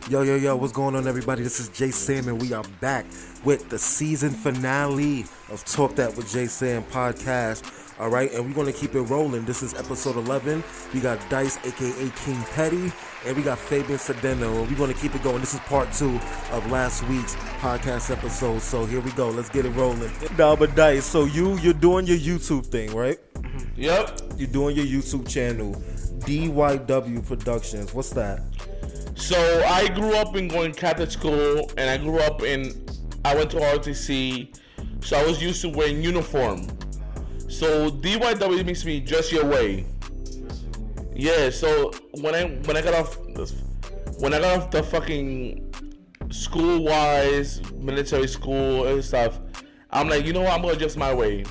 Yo, what's going on, everybody? This is Jae Sam, and we are back with the season finale of Talk That with Jae Sam podcast. All right, and we're going to keep it rolling. This is episode 11. We got Dice, a.k.a. King Petty, and we got Fabian Sedeno, and we're going to keep it going. This is part 2 of last week's podcast episode, so here we go. Let's get it rolling. Nah, but Dice, so you're doing your YouTube thing, right? Yep. You're doing your YouTube channel, DYW Productions. What's that? So I grew up in going Catholic school, and I went to ROTC, so I was used to wearing uniform. So DYW makes me dress your way. Yeah. So when I got off the fucking school-wise military school and stuff, I'm like, you know what? I'm gonna dress my way.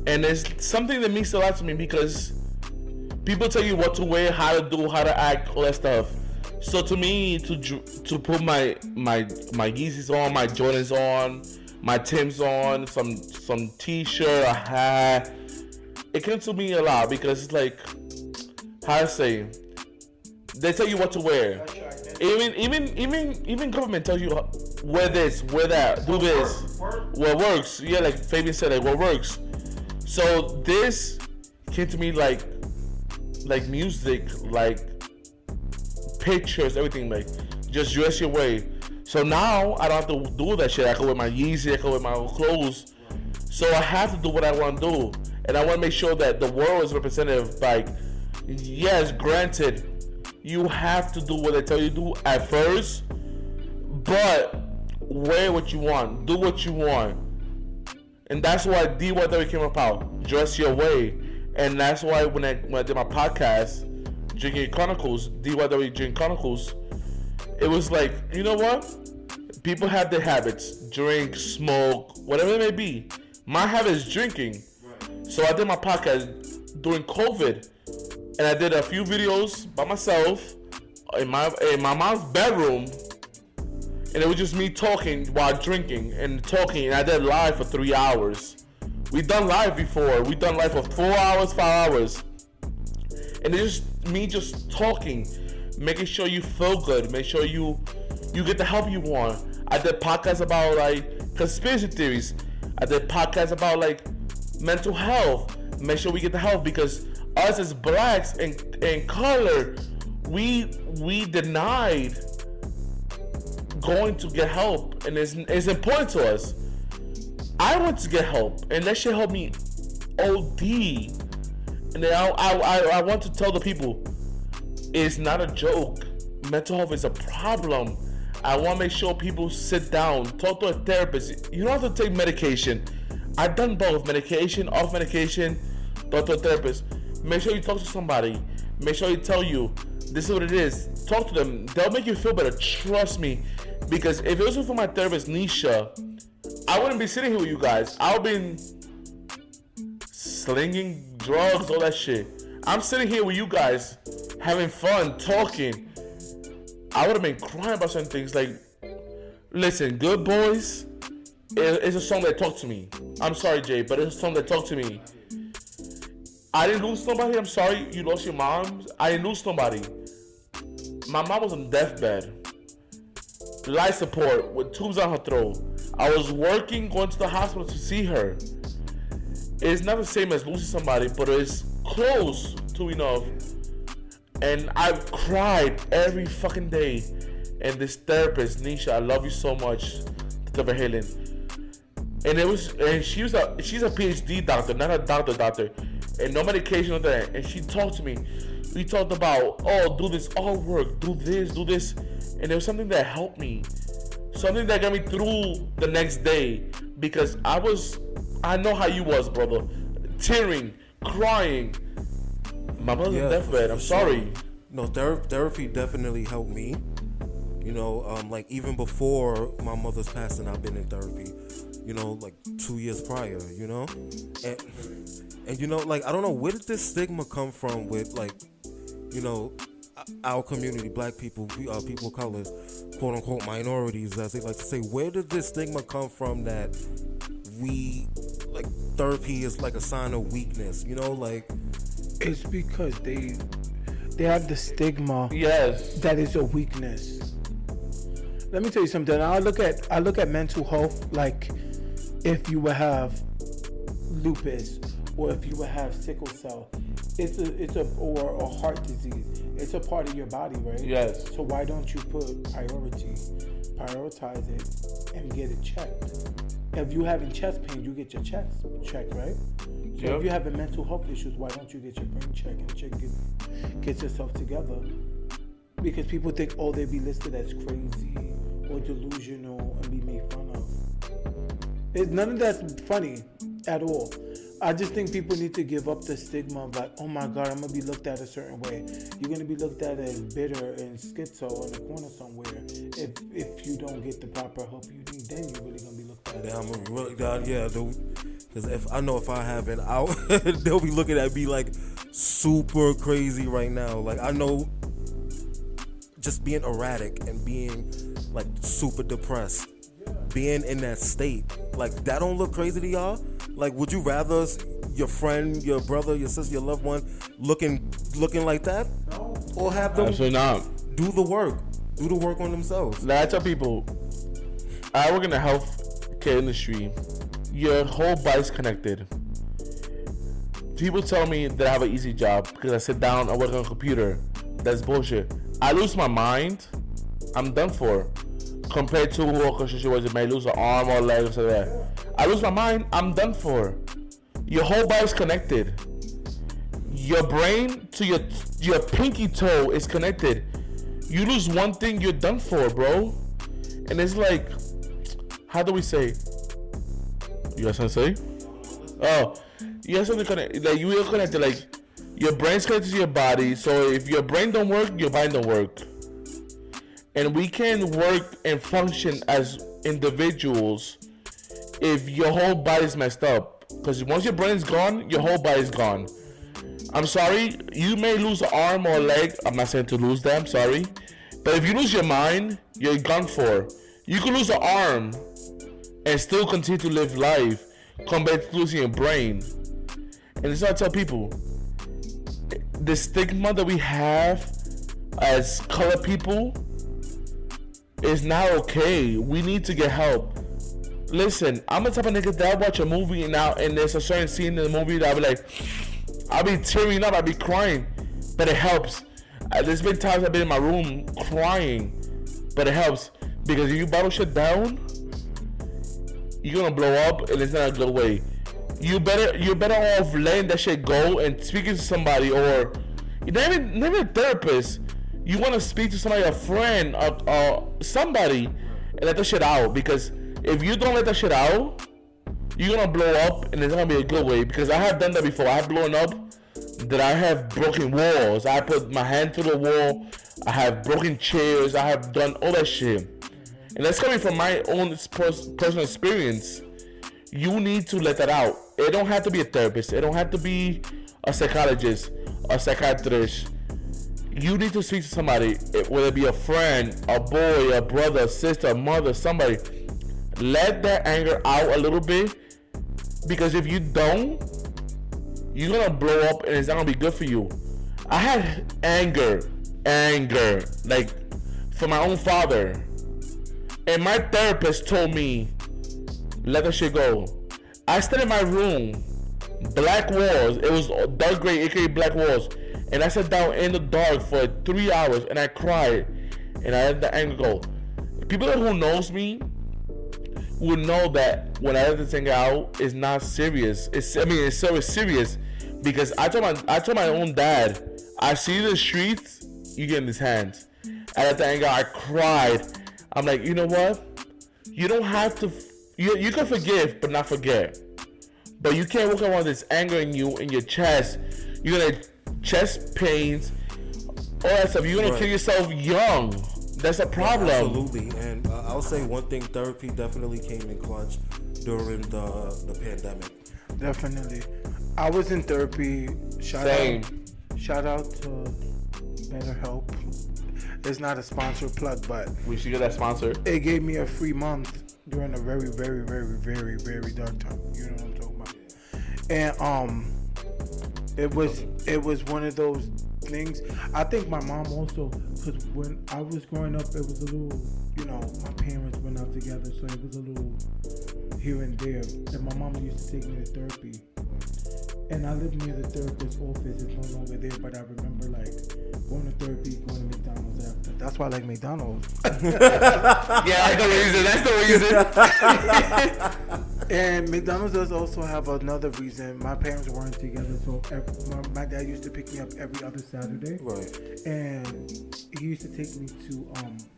And it's something that means a lot to me because people tell you what to wear, how to do, how to act, all that stuff. So to me, to put my Yeezys on, my Jordans on, my Timbs on, some T-shirt, a hat, it came to me a lot because it's like, how to say, they tell you what to wear. Even government tells you wear this, wear that, do this. What works? Yeah, like Fabian said, like what works. So this came to me like music, like pictures, everything, like just dress your way. So now I don't have to do that shit. I can wear my Yeezy, I can wear my own clothes. So I have to do what I want to do, and I want to make sure that the world is representative. Like, yes, granted, you have to do what they tell you to do at first, but wear what you want, do what you want, and that's why DYW came about. Dress your way, and that's why when I did my podcast, Drinking Chronicles, DYW Drinking Chronicles, it was like, you know what? People have their habits. Drink, smoke, whatever it may be. My habit is drinking. So I did my podcast during COVID. And I did a few videos by myself in my mom's bedroom. And it was just me talking while drinking and talking. And I did live for 3 hours. We've done live before. We've done live for 4 hours, 5 hours. And it's just me just talking, making sure you feel good, make sure you get the help you want. I did podcasts about like conspiracy theories. I did podcasts about like mental health. Make sure we get the help because us as blacks and color, we denied going to get help, and it's important to us. I want to get help, and that shit helped me OD. And then I want to tell the people, it's not a joke. Mental health is a problem. I want to make sure people sit down, talk to a therapist. You don't have to take medication. I've done both, medication, off medication, talk to a therapist. Make sure you talk to somebody. Make sure you tell you, this is what it is. Talk to them. They'll make you feel better. Trust me. Because if it wasn't for my therapist, Nisha, I wouldn't be sitting here with you guys. I would be slinging drugs, all that shit. I'm sitting here with you guys, having fun, talking. I would have been crying about certain things. Like, listen, Good Boys is a song that talked to me. I'm sorry, Jay, but it's a song that talked to me. I didn't lose somebody. I'm sorry you lost your mom. I didn't lose somebody. My mom was on deathbed. Life support with tubes on her throat. I was working, going to the hospital to see her. It's not the same as losing somebody, but it's close to enough. And I've cried every fucking day. And this therapist, Nisha, I love you so much, Dr. Helen. And she's a PhD doctor, not a doctor, and no medication or that. And she talked to me. We talked about, do this artwork, do this, and there was something that helped me, something that got me through the next day because I know how you was, brother. Tearing, crying. My mother's on deathbed. I'm sorry. No, therapy definitely helped me. You know, like even before my mother's passing, I've been in therapy. You know, like 2 years prior. You know, and you know, like I don't know where did this stigma come from with like, you know, our community, black people, people of color, quote unquote minorities, as they like to say. Where did this stigma come from that we like therapy is like a sign of weakness? You know, like it's because they have the stigma. Yes, that is a weakness. let me tell you something. I look at mental health like if you would have lupus or if you would have sickle cell. Or a heart disease. It's a part of your body, right? Yes. So why don't you prioritize it and get it checked? If you having chest pain, you get your chest checked, right? So if you're having mental health issues, why don't you get your brain checked and get yourself together? Because people think, oh, they be listed as crazy or delusional and be made fun of. None of that's funny at all. I just think people need to give up the stigma of like, oh my God, I'm going to be looked at a certain way. You're going to be looked at as bitter and schizo in the corner somewhere. If you don't get the proper help you need, then you're really going to be looked at. Yeah, I'm really God, yeah, because if I have it out, they'll be looking at me like super crazy right now. Like I know, just being erratic and being like super depressed, being in that state, like that don't look crazy to y'all? Like, would you rather your friend, your brother, your sister, your loved one looking like that? No. Or have them absolutely not do the work on themselves? Like I tell people, I work in the healthcare industry. Your whole body's connected. People tell me that I have an easy job because I sit down and work on a computer. That's bullshit. I lose my mind, I'm done for. Compared to who construction may lose an arm or a leg or something like that. I lose my mind, I'm done for. Your whole body's connected. Your brain to your pinky toe is connected. You lose one thing, you're done for, bro. And it's like, how do we say? You got something to say? Oh, you have something connected. Like you are connected. Like your brain's connected to your body. So if your brain don't work, your body don't work. And we can work and function as individuals if your whole body's messed up. Because once your brain's gone, your whole body's gone. I'm sorry, you may lose an arm or a leg. I'm not saying to lose them, sorry. But if you lose your mind, you're gone for. You can lose an arm and still continue to live life compared to losing your brain. And this is what I tell people. The stigma that we have as colored people is not okay. We need to get help. Listen, I'm the type of nigga that I watch a movie now and there's a certain scene in the movie that I'll be like, I'll be tearing up, I'll be crying, but it helps. There's been times I've been in my room crying, but it helps. Because if you bottle shit down, you're gonna blow up and it's not a good way. You're better off letting that shit go and speaking to somebody, or not even a therapist. You want to speak to somebody, a friend, or somebody, and let that shit out. Because if you don't let that shit out, you're gonna blow up, and it's not gonna be a good way. Because I have done that before. I have blown up. That I have broken walls. I put my hand through the wall. I have broken chairs. I have done all that shit. And that's coming from my own personal experience. You need to let that out. It don't have to be a therapist. It don't have to be a psychologist, a psychiatrist. You need to speak to somebody, whether it be a friend, a boy, a brother, a sister, a mother, somebody. Let that anger out a little bit, because if you don't, you're gonna blow up and it's not gonna be good for you. I had anger, like for my own father. And my therapist told me, let that shit go. I stayed in my room, black walls. It was dark gray, aka black walls. And I sat down in the dark for 3 hours and I cried. And I let the anger go. People who knows me would know that when I let this anger out, it's not serious. It's so serious. Because I told my own dad, I see the streets, you get in his hands. I let the anger, I cried. I'm like, you know what? You don't have to, you can forgive, but not forget. But you can't walk around with this anger in you, in your chest. You're gonna chest pains, all that stuff. You're gonna kill yourself young. That's a problem. Yeah, absolutely. And I'll say one thing, therapy definitely came in clutch during the pandemic. Definitely. I was in therapy. Shout out to BetterHelp. It's not a sponsored plug, but we should get that sponsor. It gave me a free month during a very, very, very, very, very dark time. You know what I'm talking about? And it was one of those things. I think my mom also, because when I was growing up, it was a little, my parents went out together, so it was a little here and there. And my mom used to take me to therapy. And I lived near the therapist's office. It's no longer there, but I remember going to therapy, going to McDonald's after. That's why I like McDonald's. Yeah, I know the reason. That's the reason. And McDonald's does also have another reason. My parents weren't together, so my dad used to pick me up every other Saturday. Right. And he used to take me to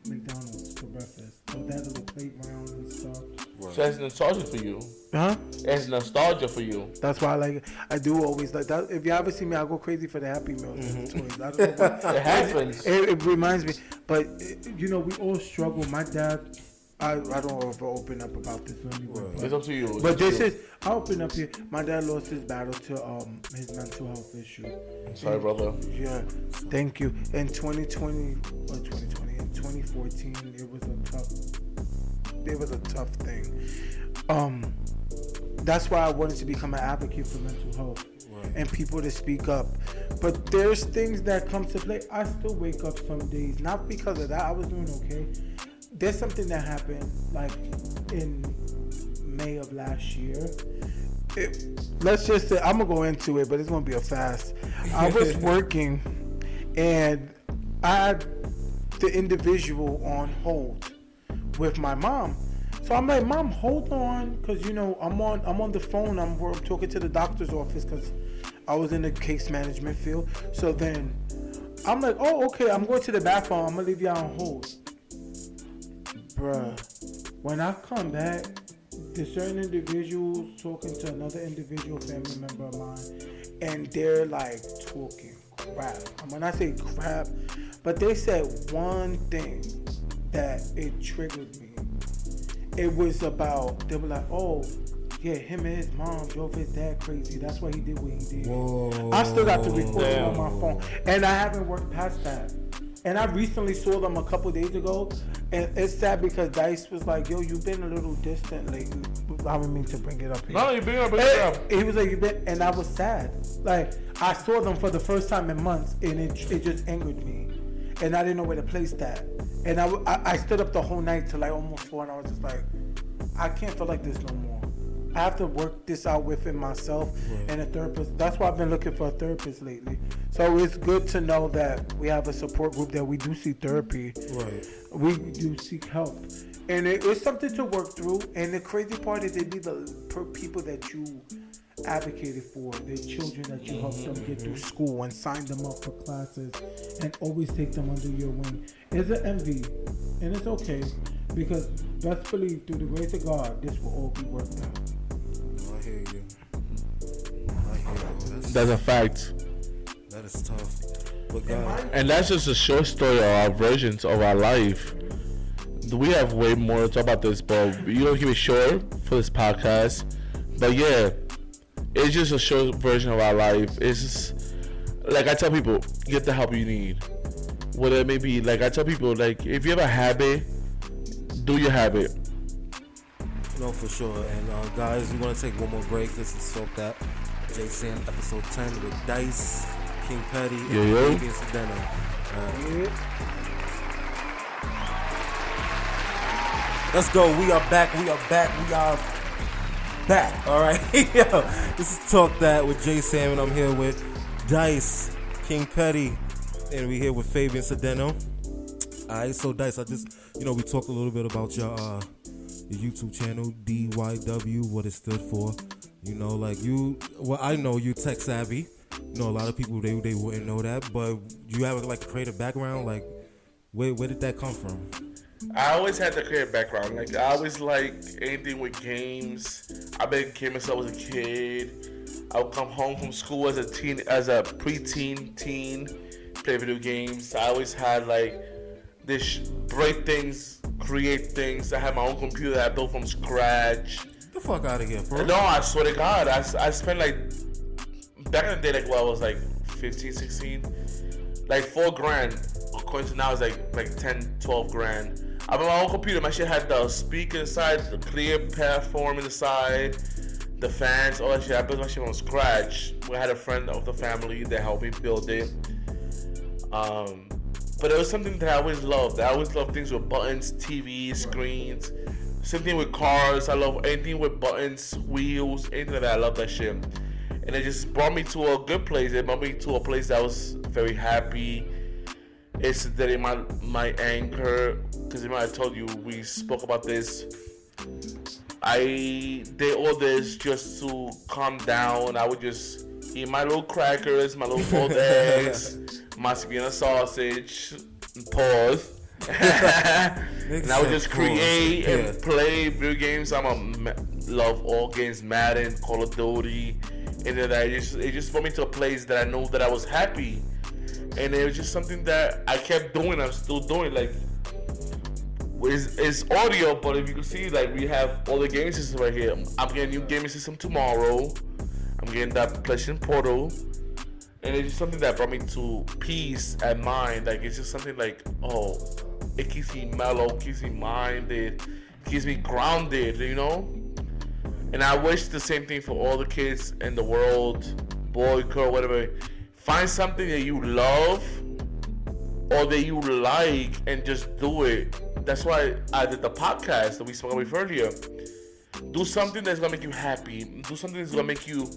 McDonald's for breakfast. So that little playground and stuff. Right. So that's nostalgia for you. Huh? It's nostalgia for you. That's why I do always like that. If you ever see me, I go crazy for the Happy Meals and toys. I don't know why. It happens. It reminds me. But, we all struggle. My dad, I don't know if I'll open up about this anyway. Right. It's up to you. But I'll open up here. My dad lost his battle to his mental health issue. Sorry, brother. Yeah, thank you. In 2020 or 2020, in 2014, it was a tough thing. That's why I wanted to become an advocate for mental health. Right. And people to speak up. But there's things that come to play. I still wake up some days, not because of that. I was doing okay. There's something that happened in May of last year. Let's just say, I'm going to go into it, but it's going to be a fast. I was working and I had the individual on hold with my mom. So I'm like, Mom, hold on, because I'm on the phone. I'm talking to the doctor's office because I was in the case management field. So then I'm like, oh, okay, I'm going to the bathroom. I'm gonna leave y'all on hold, bruh. When I come back, there's certain individuals talking to another individual family member of mine, and they're talking crap. And when I say crap, but they said one thing that it triggered me. It was about, they were like, oh, yeah, him and his mom drove his dad crazy. That's why he did what he did. Whoa. I still got the recording on my phone. And I haven't worked past that. And I recently saw them a couple days ago. And it's sad because Dice was like, yo, you've been a little distant lately. I didn't mean to bring it up here. No, you've been up. He was like, and I was sad. I saw them for the first time in months, and it just angered me. And I didn't know where to place that. And I stood up the whole night till almost 4, and I was just like, I can't feel like this no more. I have to work this out within myself and a therapist. That's why I've been looking for a therapist lately. So it's good to know that we have a support group, that we do see therapy. Right. We do seek help. And it's something to work through. And the crazy part is they be the people that you advocated for, the children that you helped them get through school and signed them up for classes and always take them under your wing. It's an envy, and it's okay, because best believe through the grace of God, this will all be worked out. I hear you. That's a fact. That is tough. But God. And that's just a short story of our versions of our life. We have way more to talk about this, but you don't keep it short for this podcast. But yeah, it's just a short version of our life. It's just, like I tell people, get the help you need. Whatever it may be. Like I tell people, if you have a habit, do your habit. No, for sure. And guys, we're going to take one more break. This is Soak That. Jae Sam, episode 10 with Dice, King Petty, and Fabian Sedeno. Let's go. We are back. All right. Yo, this is Talk That with Jae Sam, and I'm here with Dice, King Petty, and we're here with Fabian Sedeno. All right. So Dice, I just, we talked a little bit about your YouTube channel, DYW, what it stood for. I know you tech savvy. A lot of people they wouldn't know that, but you have a creative background. Where did that come from? I always had the creative background. I always liked anything with games. I've been gaming since I was a kid. I would come home from school as a preteen teen, play video games. I always had this break things, create things. I had my own computer that I built from scratch. Get the fuck out of here, bro. No, I swear to God, I spent back in the day, I was 15, 16, $4,000. According to now, it's 10, 12 grand. I built my own computer. My shit had the speaker inside, the clear platform inside, the fans, all that shit. I built my shit from scratch. I had a friend of the family that helped me build it. But it was something that I always loved. I always loved things with buttons, TV, screens. Same thing with cars. I love anything with buttons, wheels, anything like that. I love that shit. And it just brought me to a good place. It brought me to a place that was very happy. It's that in my anger, because I told you we spoke about this. I did all this just to calm down. I would just eat my little crackers, my little boiled eggs, my Vienna sausage, pause. And I would just create and play video games. Love all games, Madden, Call of Duty, and then it just brought me to a place that I know that I was happy, and it was just something that I kept doing. I'm still doing. Like, it's audio, but if you can see, like, we have all the game systems right here. I'm getting a new gaming system tomorrow. I'm getting that PlayStation Portal. And it's just something that brought me to peace at mind. Like, it's just something like, oh, it keeps me mellow, keeps me minded, keeps me grounded, you know? And I wish the same thing for all the kids in the world, boy, girl, whatever. Find something that you love or that you like and just do it. That's why I did the podcast that we spoke about earlier. Do something that's gonna make you happy. Do something that's gonna make you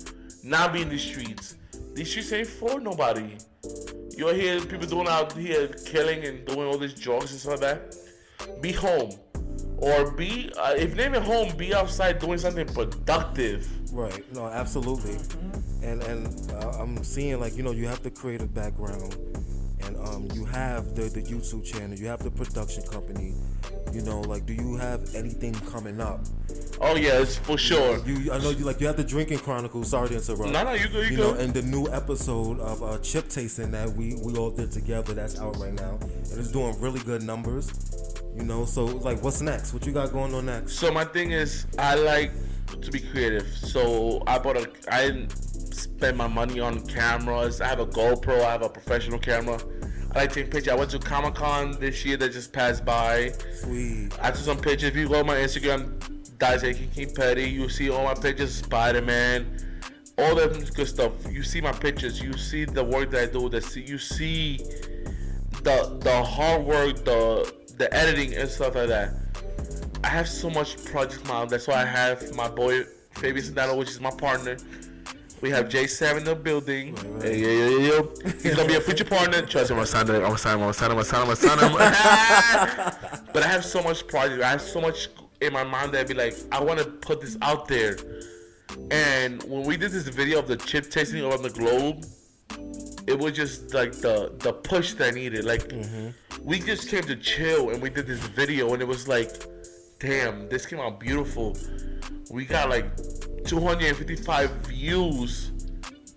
not be in the streets. These streets ain't for nobody. You'll hear people doing out here killing and doing all these drugs and stuff like that. Be home. Or be, if you're not even home, be outside doing something productive. Right. No, absolutely. And I'm seeing, like, you know, you have the creative background. And you have the YouTube channel. You have the production company. You know, like, do you have anything coming up? Oh yeah, it's for sure. I know you you have the Drinking Chronicles. Sorry to interrupt. No, you good. You know, and the new episode of Chip Tasting that we all did together, that's out right now, and it's doing really good numbers. You know, so like, what's next? What you got going on next? So my thing is, I like to be creative. So I didn't spend my money on cameras. I have a GoPro. I have a professional camera. I like taking pictures. I went to Comic-Con this year that just passed by. Sweet. I took some pictures. If you go on my Instagram, King Petty, you'll see all my pictures, Spider-Man, all that good stuff. You see my pictures. You see the work that I do. You see the hard work, the editing and stuff like that. I have so much projects now. That's why I have my boy Fabian Sandano, which is my partner. We have Jae Sam in the building. Right. Hey. He's gonna be a future partner. Trust me, I'm gonna sign him. But I have so much project. I have so much in my mind that I be like, I want to put this out there. And when we did this video of the chip tasting around the globe, it was just like the push that I needed. Like, we just came to chill and we did this video, and it was like, damn, this came out beautiful. We got like 255 views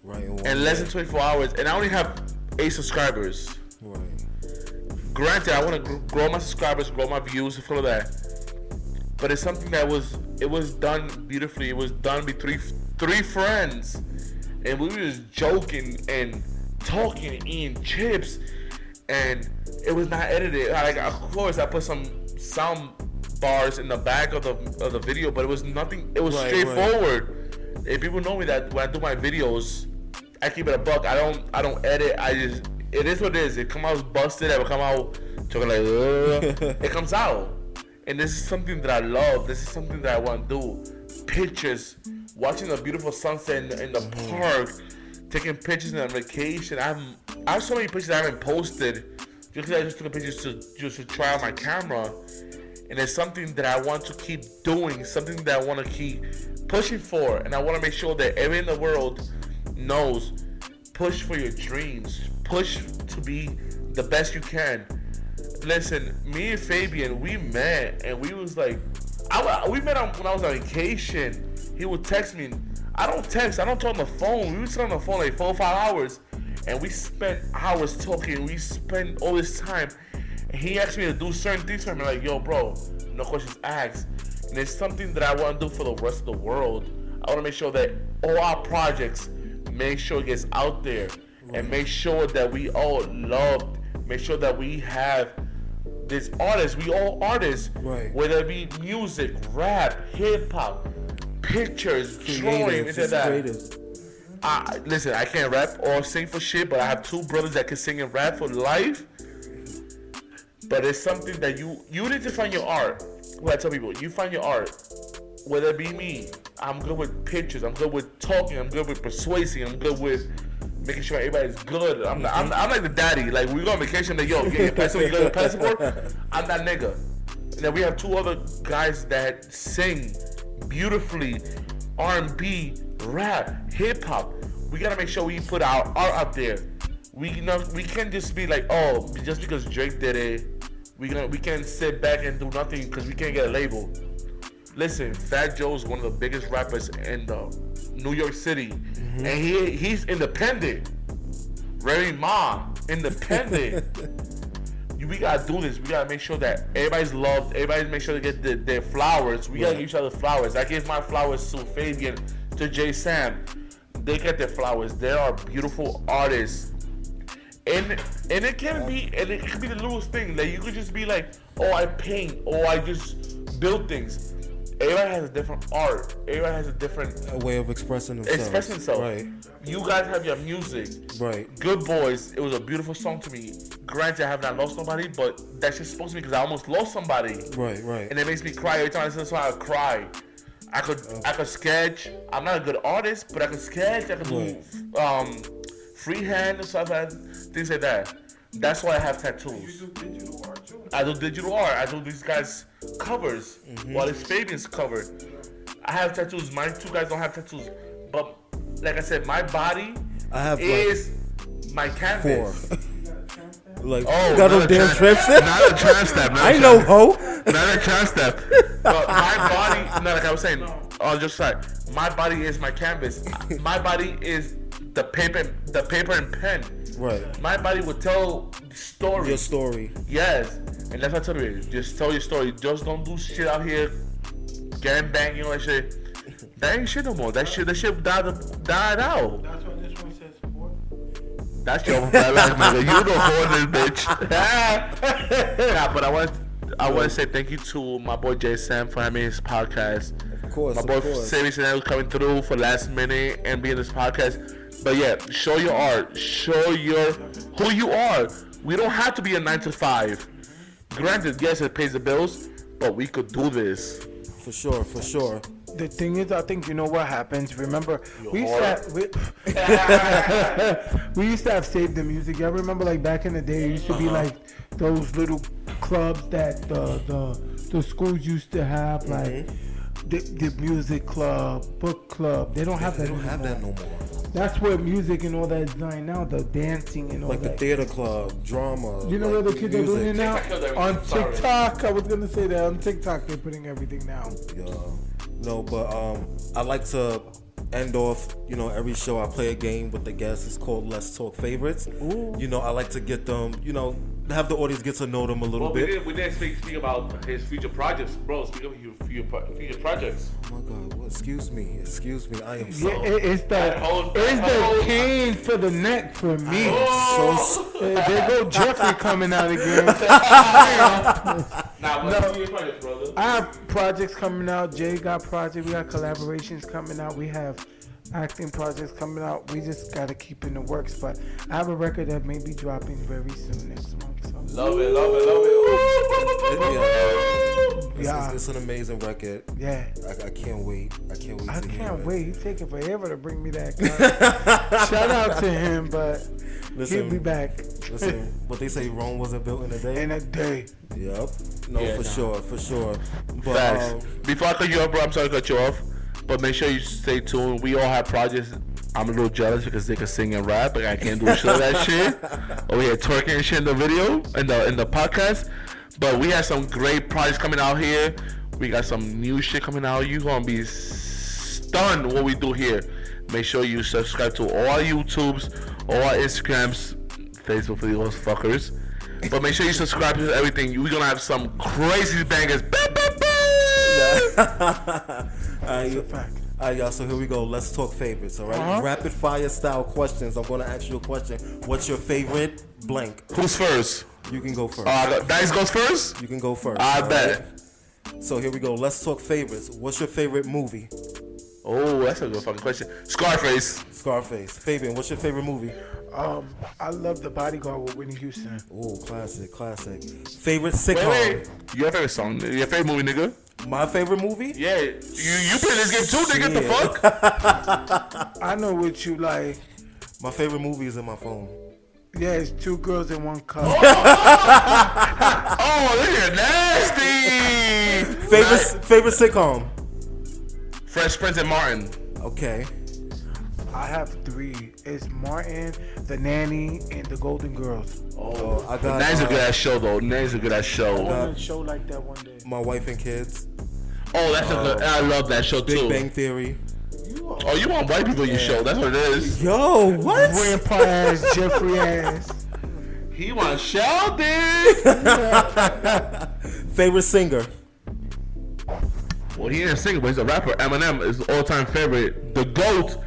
in less than 24 hours, and I only have 8 subscribers. Right. Granted, I want to grow my subscribers, grow my views, and all of that. But it's something that was done beautifully. It was done between three friends, and we were just joking and talking, eating chips, and it was not edited. Like, of course, I put some sound bars in the back of the video, but it was nothing. It was straightforward. Right. And people know me that when I do my videos, I keep it a buck. I don't edit. It is what it is. It come out busted. It will come out talking like, it comes out. And this is something that I love. This is something that I want to do. Pictures, watching a beautiful sunset in the park, taking pictures on vacation. I have so many pictures I haven't posted just because I just took pictures to try out my camera. And it's something that I want to keep doing, something that I want to keep pushing for. And I want to make sure that everyone in the world knows, push for your dreams. Push to be the best you can. Listen, me and Fabian, we met, and we was like, we met when I was on vacation. He would text me. I don't text. I don't talk on the phone. We would sit on the phone like 4 or 5 hours, and we spent hours talking. We spent all this time. And he asked me to do certain things for him. I'm like, yo, bro, no questions asked. And it's something that I want to do for the rest of the world. I want to make sure that all our projects, make sure it gets out there, and make sure that we all loved. Make sure that we have this artists. We all artists, whether it be music, rap, hip hop, pictures, drawing, into that. Listen, I can't rap or sing for shit, but I have two brothers that can sing and rap for life. But it's something that you need to find your art. What I tell people, you find your art. Whether it be me, I'm good with pictures. I'm good with talking. I'm good with persuading. I'm good with making sure everybody's good. I'm like the daddy. Like we go on vacation, like yo, get your passport. You got your passport? I'm that nigga. And then we have two other guys that sing beautifully, R&B, rap, hip hop. We gotta make sure we put our art out there. We can't just be like, oh, just because Drake did it, we can't sit back and do nothing because we can't get a label. Listen, Fat Joe's one of the biggest rappers in the New York City, and he's independent. Remy Ma, independent. We gotta do this. We gotta make sure that everybody's loved. Everybody make sure they get their flowers. We gotta give each other flowers. I gave my flowers to Fabian, to Jae Sam. They get their flowers. They are beautiful artists. And it can be the littlest thing that you could just be like, oh, I paint, or I just build things. Everybody has a different art. Everybody has a different way of expressing themselves. Right. You guys have your music. Right. Good Boys. It was a beautiful song to me. Granted, I have not lost nobody, but that's just supposed to be because I almost lost somebody. Right. And it makes me cry every time I listen to the song. I cry. I could sketch. I'm not a good artist, but I could sketch. I could do freehand and stuff, things like that. That's why I have tattoos. You do digital art too. I do digital art. I do these guys' covers while it's Fabian's cover. I have tattoos. My two guys don't have tattoos, but like I said, my body is my canvas. 4. Like, oh, got no damn tramp stamp? Not a tramp stamp. I know, ho. Not a tramp stamp. But my body, no, like I was saying, just like, my body is my canvas. My body is the paper and pen. Right. My body would tell the story. Your story. Yes. And that's what I tell you. Just tell your story. Just don't do shit out here getting banged, you know, that shit. That ain't shit no more. That shit died out. That's why this one says support. That's your bad nigga. You the whore this bitch. Nah, but I want to say thank you to my boy Jae Sam for having his podcast. Of course. My boy Savvy Chanel coming through for last minute and being this podcast. But yeah, show your art. Show who you are. We don't have to be a 9 to 5. Granted, yes, it pays the bills, but we could do this. For sure. The thing is, I think you know what happens. Remember, we used to have Save the Music. Y'all remember, like back in the day, it used to be like those little clubs that the schools used to have, like the music club, book club. They don't have that. They don't have that no more. That's where music and all that is done now. The dancing and all like that. Like the theater club, drama. You know like where the kids are doing it now? On TikTok. Sorry. I was gonna say that on TikTok they're putting everything down. Yeah. No, but I like to end off, you know, every show I play a game with the guests. It's called Let's Talk Favorites. Ooh. You know, I like to get them, you know, have the audience get to know them a little bit. We didn't speak about his future projects, bro. Speak of your future projects. Oh my God! Well, excuse me. I am so. Yeah, it's the cane for the neck for me. There go Jeffrey coming out again. What's your projects, brother? I have projects coming out. Jay got projects. We got collaborations coming out. We have acting projects coming out. We just gotta keep in the works. But I have a record that may be dropping very soon next month. So. Love it. It's an amazing record. Yeah. I can't wait. I can't wait. He's taking forever to bring me that. Shout out to him, but he'll be back. Listen, what they say, Rome wasn't built in a day. In a day. Yep. For sure. But facts. Before I cut you off, bro, I'm sorry to cut you off. But make sure you stay tuned. We all have projects. I'm a little jealous because they can sing and rap, but I can't do shit of that shit. Over here twerking and shit in the video, in the podcast. But we have some great projects coming out here. We got some new shit coming out. You gonna be stunned what we do here. Make sure you subscribe to all our YouTubes, all our Instagrams, Facebook for those fuckers. But make sure you subscribe to everything. We're gonna have some crazy bangers. Alright, y'all, so here we go. Let's talk favorites, alright? Rapid fire style questions. I'm gonna ask you a question. What's your favorite blank? Who's first? You can go first. Dice goes first? You can go first. I bet. So here we go. Let's talk favorites. What's your favorite movie? Oh, that's a good fucking question. Scarface. Scarface. Fabian, what's your favorite movie? I love The Bodyguard with Whitney Houston. Oh, classic. Favorite sitcom? Wait. Your favorite song? Your favorite movie, nigga? My favorite movie? Yeah. You play this game too, nigga? The fuck? I know what you like. My favorite movie is in my phone. Yeah, it's 2 girls in 1 cup. Oh, look at nasty. Favorite sitcom? Fresh Prince and Martin. Okay. I have 3. It's Martin, The Nanny, and The Golden Girls. Oh, I got. Nanny's a good ass show, though. Nanny's a good ass I show. want a show like that one day. My Wife and Kids. Oh, that's a good. I love that show too. Big Bang Theory. Oh, you want white people in your show? That's what it is. Yo, what? Grandpa ass, Jeffrey ass. He wants Sheldon. Favorite singer? Well, he ain't a singer, but he's a rapper. Eminem is all-time favorite. The GOAT.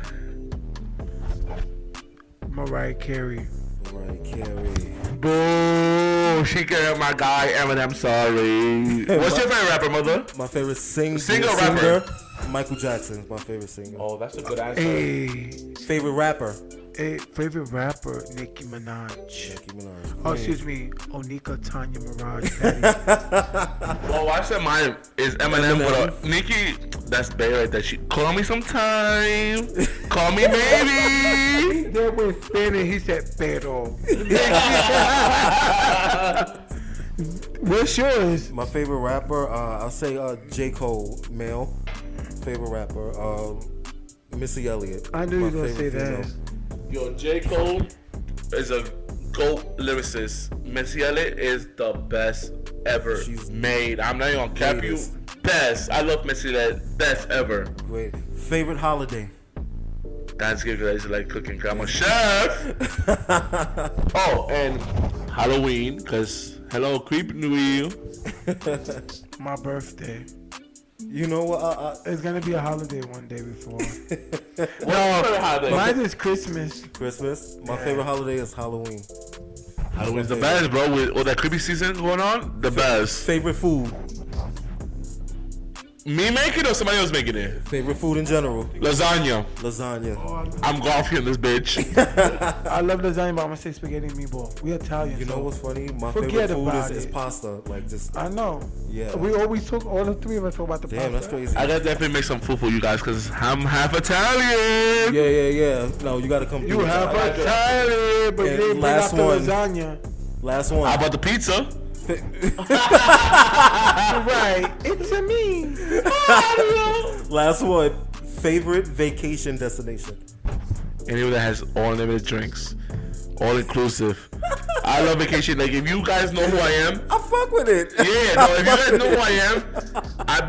Mariah Carey. Mariah Carey. Boo. She got my guy Eminem. Sorry. What's your favorite rapper, mother? My favorite singer rapper. Michael Jackson is my favorite singer. Oh, that's a good answer. Hey, Favorite rapper? favorite rapper, Nicki Minaj. Nicki Minaj. Oh, excuse me, Onika Tanya Mirage. Oh, I said mine is Eminem with a Nicki. That's Bay right there. She call me sometime. Call me maybe. There was Spanish. He said pero. What's yours? My favorite rapper, I'll say J. Cole, male. Favorite rapper, Missy Elliott. I knew you My were gonna say favorite that. female. Yo, J. Cole is a GOAT lyricist. Missy Elliott is the best ever She's made. I'm not even gonna cap you. greatest. Best. I love Missy Elliott. Best ever. Great. Favorite holiday? Thanksgiving, I used to like cooking. 'Cause I'm a chef. Oh, and Halloween, because hello, creep New Year. My birthday. You know what? It's gonna be a holiday one day before. No, Mine is Christmas. Christmas. My favorite holiday is Halloween. Halloween's the best, bro. With all that creepy season going on, the best. Favorite food? Me making or somebody else making it? Favorite food in general? Lasagna. Lasagna. I'm golfing this bitch. I love lasagna, but I'm gonna say spaghetti and meatball. We Italian. You know so what's funny? My forget favorite food about is it. pasta. Like just I know. Yeah. We always talk. All the 3 of us talk about the damn, that's pasta. crazy. I gotta definitely make some food for you guys because I'm half Italian. Yeah. No, you gotta come. You through. have Italian, but And they bring last out the one. lasagna. Last How one. about the pizza? Right. It's a me. Last one. Favorite vacation destination? Anyone that has all unlimited drinks, all inclusive. I love vacation. Like if you guys know who I am, I fuck with it. yeah. No, if you guys know who I am, I've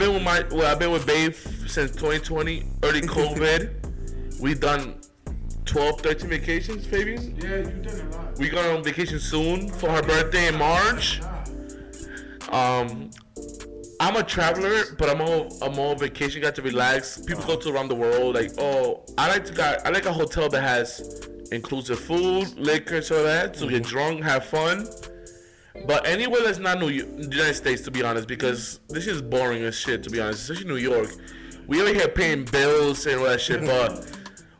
been with Babe since 2020, early COVID. We've done 12, 13 vacations, Fabian. Yeah, you done a lot. We going on vacation soon for her birthday in March. I'm a traveler, but I'm all vacation. Got to relax. People go to around the world. Like, oh, I like a hotel that has inclusive food, liquor, so that to get drunk, have fun. But anywhere that's not the United States, to be honest, because this is boring as shit, to be honest. Especially New York. We over here paying bills and all that shit, but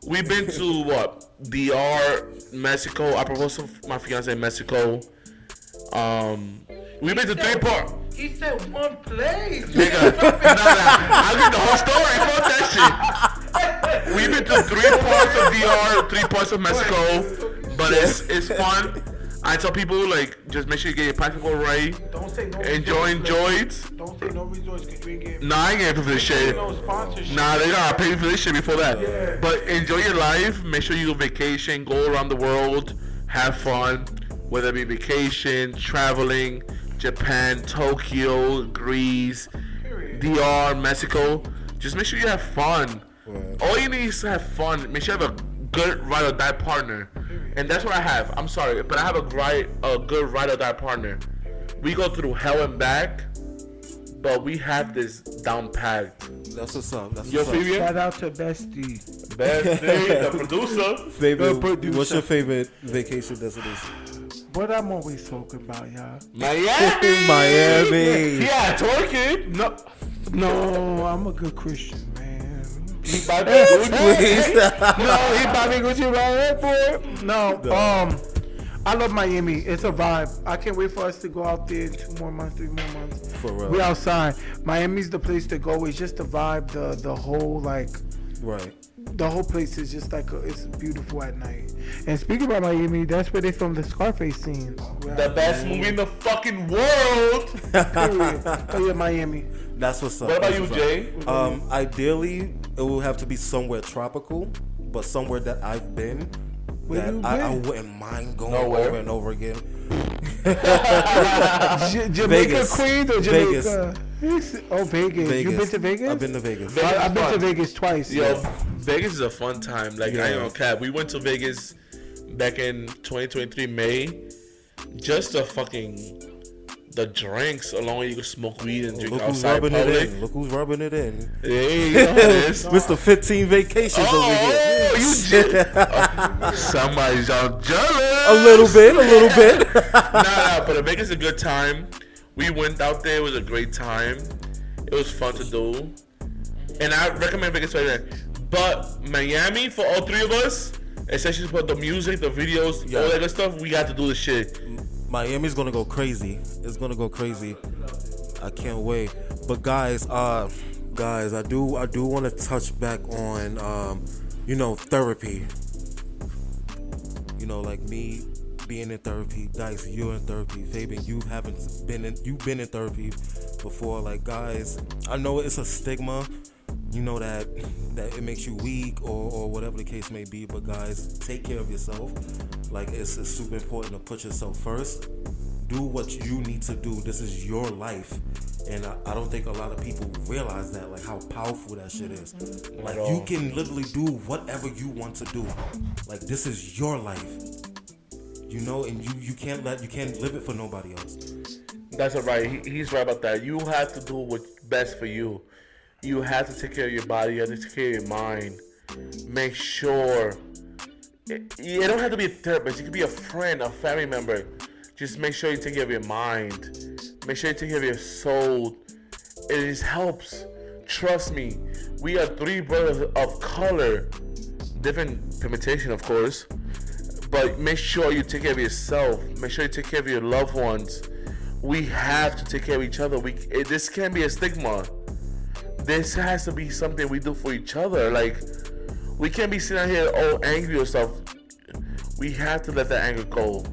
we've been to what? DR, Mexico. I proposed to my fiance in Mexico. We've been to 3 parts. He said one place. Nigga, I'll get the whole story. Fuck that shit. We've been to 3 parts of DR, 3 parts of Mexico, but it's fun. I tell people like just make sure you get your passport right. Don't say no. Enjoy it. Don't say no resorts because you ain't getting Nah, I ain't getting for this shit. no sponsorship. Nah, they gotta pay for this shit before that. Yeah. But enjoy your life. Make sure you go vacation, go around the world, have fun. Whether it be vacation, traveling, Japan, Tokyo, Greece, DR, Mexico. Just make sure you have fun. Right. All you need is to have fun. Make sure you have a good ride or die partner. And that's what I have. I'm sorry, but I have a good ride or die partner. We go through hell and back, but we have this down packed. That's what's up. That's Yo, what's up. Fabian? Shout out to Bestie. Best thing, the producer. Favorite, The producer. what's your favorite vacation destination? What I'm always talking about, y'all. Miami. Miami. Yeah, twerking. No, I'm a good Christian, man. He buy me Gucci. Please. No, he buy me Gucci right for. No, I love Miami. It's a vibe. I can't wait for us to go out there in 2 more months, 3 more months. For real. We outside. Miami's the place to go. It's just the vibe, the whole like. Right. The whole place is just like it's beautiful at night. And speaking about Miami, that's where they filmed the Scarface scene. The best movie in the fucking world. Period. Oh yeah, Miami. That's what's up. What about That's you, what's up. Jay? Ideally, it will have to be somewhere tropical, but somewhere that I've been Where that you I been? wouldn't mind going Nowhere. over and over again. Jamaica, Vegas. Queens or Jamaica? Oh, Vegas. Vegas. You been to Vegas? I've been to Vegas. I've been to Fun. Vegas twice. Yo, Vegas is a fun time. Like, I ain't Yeah. gonna cap. We went to Vegas back in 2023 May. Just the drinks along with you can smoke weed and drink Look who's outside rubbing it public. in. Look who's rubbing it in. Hey, you know this. Mr. 15 vacations over here. Somebody's all jealous. A little bit. Nah, but Vegas is a good time. We went out there. It was a great time. It was fun to do. And I recommend Vegas right there. But Miami, for all three of us, especially for the music, the videos, all that good stuff, we got to do the shit. Miami's gonna go crazy. It's gonna go crazy. I can't wait. But guys, I do want to touch back on, therapy. Like me being in therapy. Dice, you're in therapy. Fabian, you've been in therapy before. Like, guys, I know it's a stigma. That it makes you weak or whatever the case may be, but guys, take care of yourself. Like, it's super important to put yourself first. Do what you need to do. This is your life, and I don't think a lot of people realize that, like, how powerful that shit is. Like, you can literally do whatever you want to do. Like, this is your life, and you can't live it for nobody else. That's all right. He's right about that. You have to do what's best for you. You have to take care of your body. You have to take care of your mind. Make sure. You don't have to be a therapist. You can be a friend, a family member. Just make sure you take care of your mind. Make sure you take care of your soul. It just helps. Trust me. We are 3 brothers of color. Different pigmentation, of course. But make sure you take care of yourself. Make sure you take care of your loved ones. We have to take care of each other. This can't be a stigma. This has to be something we do for each other. Like, we can't be sitting out here all angry or stuff. We have to let that anger go.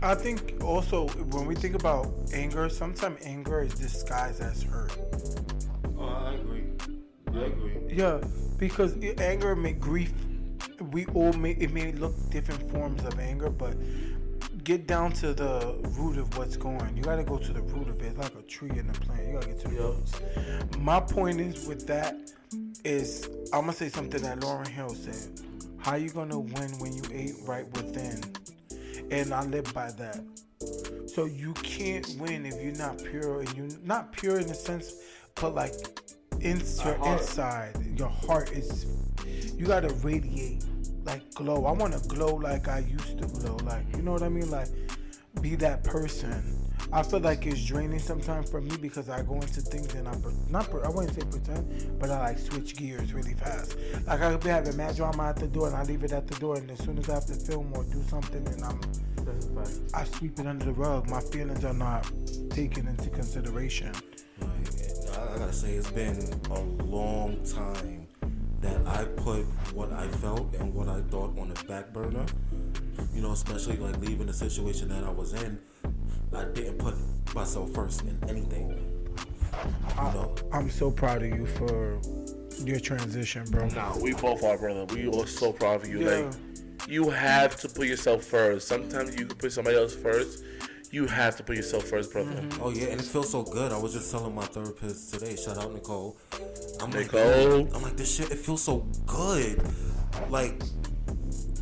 I think also when we think about anger, sometimes anger is disguised as hurt. Oh, I agree. Yeah, because anger may grief. It may look different forms of anger, but get down to the root of what's going. You gotta go to the root of it. It's like a tree and a plant. You gotta get to the roots. My point is with that is I'm gonna say something that Lauryn Hill said. How you gonna win when you ain't right within? And I live by that. So you can't win if you're not pure, and you're not pure in the sense, but like inside, your heart is. You gotta radiate, like glow. I want to glow like I used to glow, like, you know what I mean? Like, be that person. I feel like it's draining sometimes for me because I go into things and I wouldn't say pretend, but I like switch gears really fast. Like, I could be having mad drama at the door and I leave it at the door, and as soon as I have to film or do something, and I sweep it under the rug. My feelings are not taken into consideration. I gotta say, it's been a long time that I put what I felt and what I thought on the back burner. Especially like leaving the situation that I was in. I didn't put myself first in anything. I'm so proud of you for your transition, bro. Nah, we both are, brother. We are so proud of you. Yeah. Like, you have to put yourself first. Sometimes you can put somebody else first. You have to put yourself first, brother. Mm-hmm. Oh yeah, and it feels so good. I was just telling my therapist today. Shout out Nicole. I'm like, this shit. It feels so good. Like,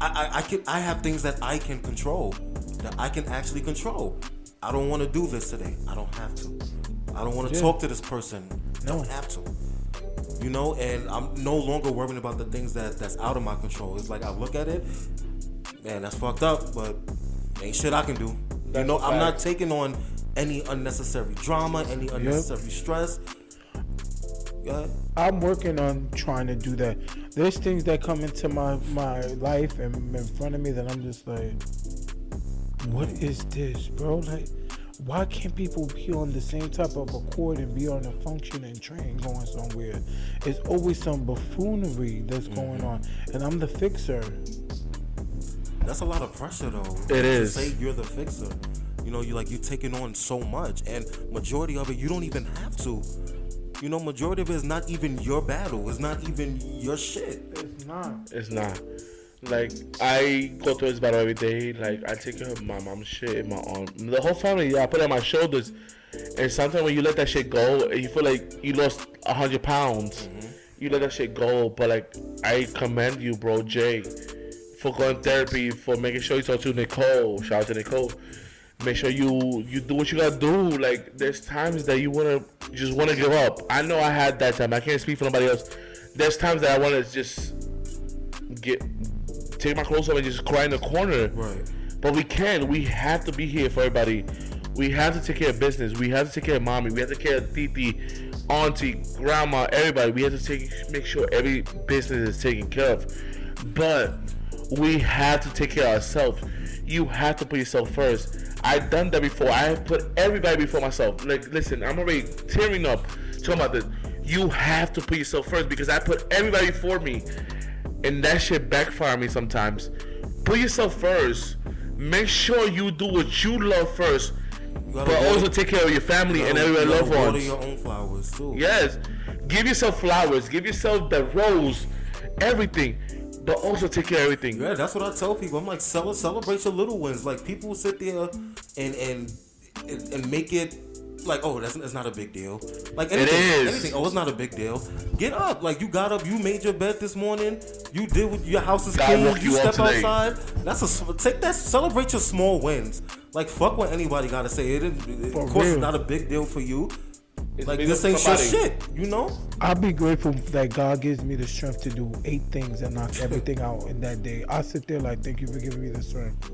I have things that I can control, that I can actually control. I don't want to do this today. I don't have to. I don't want to talk to this person. Don't have to. And I'm no longer worrying about the things that's out of my control. It's like I look at it, man, that's fucked up, but ain't shit I can do. I'm not taking on any unnecessary drama, any unnecessary stress. I'm working on trying to do that. There's things that come into my life and in front of me that I'm just like, what is this, bro? Like, why can't people be on the same type of accord and be on a functioning train going somewhere? It's always some buffoonery that's going on, and I'm the fixer. That's a lot of pressure, though. It is. To say you're the fixer. You know, you're taking on so much, and majority of it you don't even have to. You know, majority of it is not even your battle. It's not even your shit. It's not. Like, I go through this battle every day. Like, I take care of my mom's shit and my aunt. The whole family, I put it on my shoulders. And sometimes when you let that shit go, and you feel like you lost 100 pounds, you let that shit go. But, like, I commend you, bro, Jay, for going therapy, for making sure you talk to Nicole. Shout out to Nicole. Make sure you do what you gotta do. Like, there's times that you just wanna give up. I know I had that time. I can't speak for nobody else. There's times that I wanna just take my clothes off and just cry in the corner. Right. But we can't. We have to be here for everybody. We have to take care of business. We have to take care of mommy. We have to take care of titi, auntie, grandma, everybody. We have to make sure every business is taken care of. But we have to take care of ourselves. You have to put yourself first. I've done that before. I have put everybody before myself. Like, listen, I'm already tearing up talking about this. You have to put yourself first because I put everybody before me. And that shit backfire me sometimes. Put yourself first. Make sure you do what you love first. But also take care of your family and everybody loved ones. Water your own flowers too. Yes. Give yourself flowers. Give yourself the rose. Everything. But also take care of everything. Yeah, that's what I tell people. I'm like, celebrate your little wins. Like, people will sit there and make it like, oh, that's not a big deal. Like, anything. Oh, it's not a big deal. Get up. Like, you got up. You made your bed this morning. You did what your house is clean. You step outside. Celebrate your small wins. Like, fuck what anybody gotta say. Of course, it's not a big deal for you. Like, this ain't your shit, you know? I'll be grateful that God gives me the strength to do 8 things and knock everything out in that day. I sit there like, thank you for giving me the strength.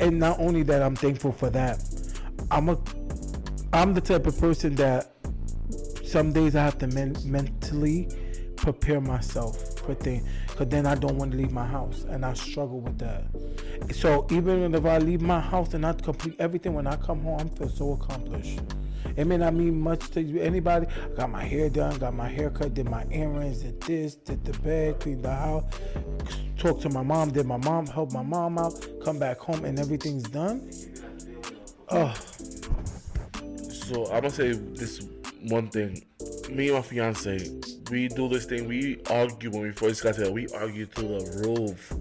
And not only that, I'm thankful for that. I'm the type of person that some days I have to mentally prepare myself for things, because then I don't want to leave my house, and I struggle with that. So even if I leave my house and I complete everything, when I come home, I feel so accomplished. It may not mean much to anybody. I got my hair done, got my hair cut, did my errands, did this, did the bed, cleaned the house, talked to my mom, helped my mom out, come back home and everything's done. So I'm gonna say this one thing. Me and my fiance, we do this thing. We argue when we first got together. We argue through the roof.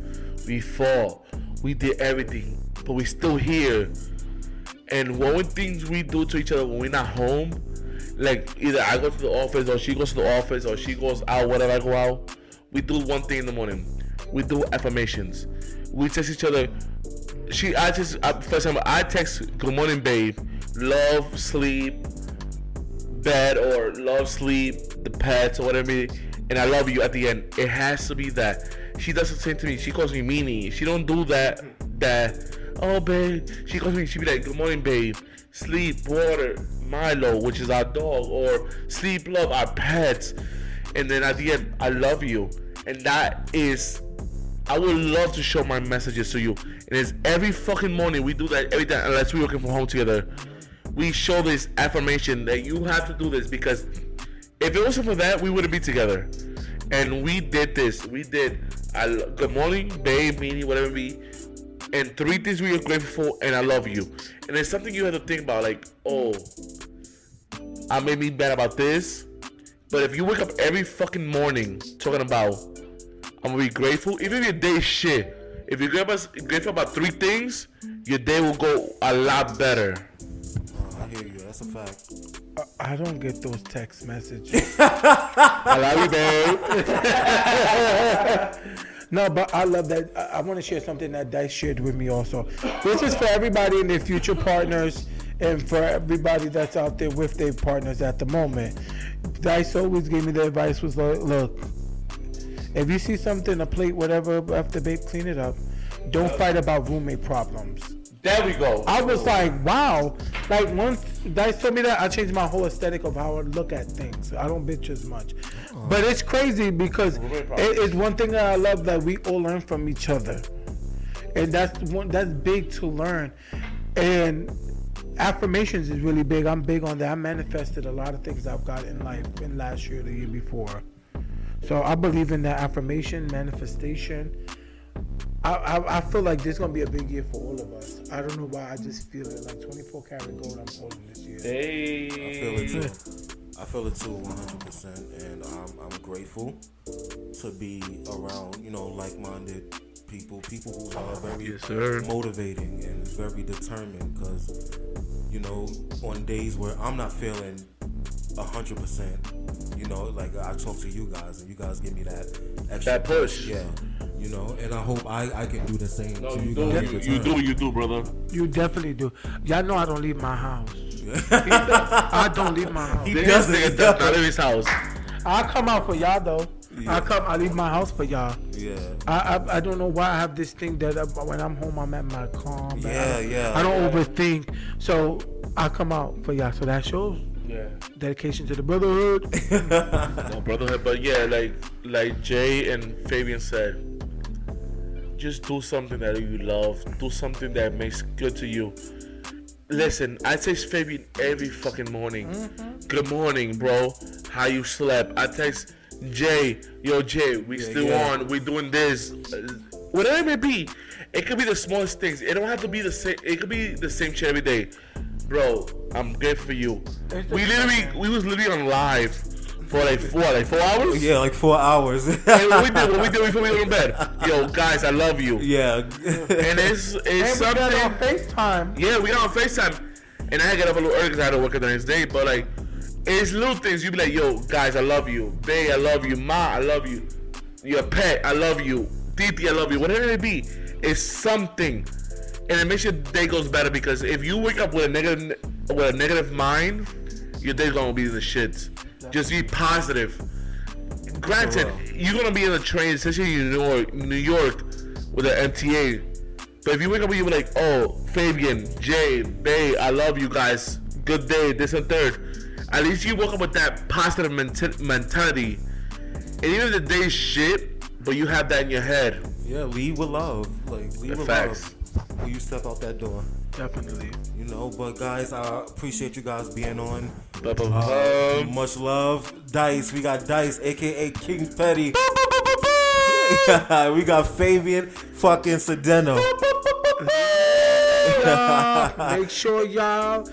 We fought. We did everything, but we still here. And one of the things we do to each other when we're not home, like either I go to the office or she goes to the office or she goes out, whatever I go out, we do one thing in the morning. We do affirmations. We text each other. First time I text, good morning, babe. Love, sleep, bed, or love, sleep, the pets, or whatever. And I love you at the end. It has to be that. She does the same to me. She calls me meanie. She don't do that. Oh, babe. She calls me. She be like, good morning, babe. Sleep, water, Milo, which is our dog, or sleep, love, our pets. And then at the end, I love you. And that is, I would love to show my messages to you. And it's every fucking morning we do that every day, unless we're working from home together. We show this affirmation that you have to do this, because if it wasn't for that, we wouldn't be together. And we did this. We did good morning, babe, meanie, whatever it be. And 3 things we are grateful for, and I love you. And it's something you have to think about, like, oh, I may be bad about this, but if you wake up every fucking morning talking about, I'm gonna be grateful, even if your day is shit, if you're grateful about 3 things, your day will go a lot better. I hear you. That's a fact. I don't get those text messages. I love you, babe. No, but I love that. I want to share something that Dice shared with me also. This is for everybody and their future partners, and for everybody that's out there with their partners at the moment. Dice always gave me the advice, was like, look, if you see something, a plate, whatever, after babe, clean it up. Don't fight about roommate problems. There we go. I was like, wow. Like once Dice told me that, I changed my whole aesthetic of how I look at things. I don't bitch as much. But it's crazy because it's one thing that I love that we all learn from each other. And that's big to learn. And affirmations is really big. I'm big on that. I manifested a lot of things I've got in life in last year, the year before. So I believe in that affirmation, manifestation. I feel like this is going to be a big year for all of us. I don't know why. I just feel it. Like 24 karat gold I'm holding this year. Hey. I feel it too 100%. And I'm grateful to be around, like-minded people who are very motivating and very determined. Because, on days where I'm not feeling 100%, like I talk to you guys and you guys give me that extra push. Yeah. And I hope I can do the same to you guys. You do, brother. You definitely do. Y'all know I don't leave my house. I don't leave my house. He doesn't. Not in his house. I come out for y'all though. Yeah. I leave my house for y'all. Yeah. I don't know why I have this thing that when I'm home I'm at my calm. Yeah. I don't overthink. So I come out for y'all. So that shows. Yeah. Dedication to the brotherhood. No brotherhood, but yeah, like Jay and Fabian said, just do something that you love. Do something that makes good to you. Listen, I text Fabian every fucking morning. Mm-hmm. Good morning, bro. How you slept? I text Jay, yo Jay, we still on. We doing this. Whatever it may be, it could be the smallest things. It don't have to be the same. It could be the same shit every day. Bro, I'm grateful for you. We was literally on live for like 4 hours? Yeah, like 4 hours. Hey, what we did before we went to bed? Yo, guys, I love you. Yeah. And it's and something. we got on FaceTime. Yeah, we got on FaceTime. And I had to get up a little early because I had to work the next day. But like, it's little things. You be like, yo, guys, I love you. Bae, I love you. Ma, I love you. Your pet, I love you. Titi, I love you. Whatever it be, it's something. And it makes your day goes better because if you wake up with a negative mind, your day's gonna be the shits. Just be positive. Granted, you're gonna be in a train, especially in New York with an MTA. But if you wake up and you're like, oh, Fabian, Jay, Bae, I love you guys. Good day, this and third. At least you woke up with that positive mentality. And even if the day's shit, but you have that in your head. Yeah, lead with love. Like, lead with love. When you step out that door. Definitely. But guys, I appreciate you guys being on. Much love. Dice, we got Dice, aka King Petty. We got Fabian fucking Sedeno. Make sure y'all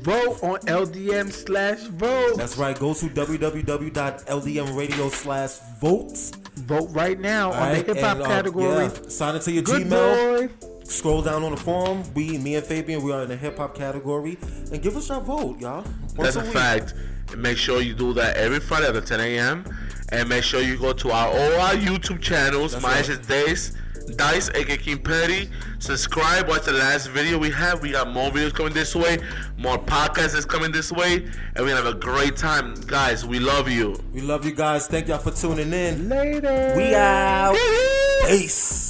vote on LDM/vote. That's right. Go to www.ldmradio/votes. Vote right now on the hip hop category. Sign into your Good Gmail. Boy. Scroll down on the forum. Me and Fabian, we are in the hip hop category, and give us your vote, y'all. That's a fact. And make sure you do that every Friday at 10 a.m. And make sure you go to all our YouTube channels. Mine is Dice, aka King Petty. Subscribe. Watch the last video we have. We got more videos coming this way. More podcasts is coming this way. And we're going to have a great time. Guys, we love you. We love you guys. Thank y'all for tuning in. Later. We out. Peace.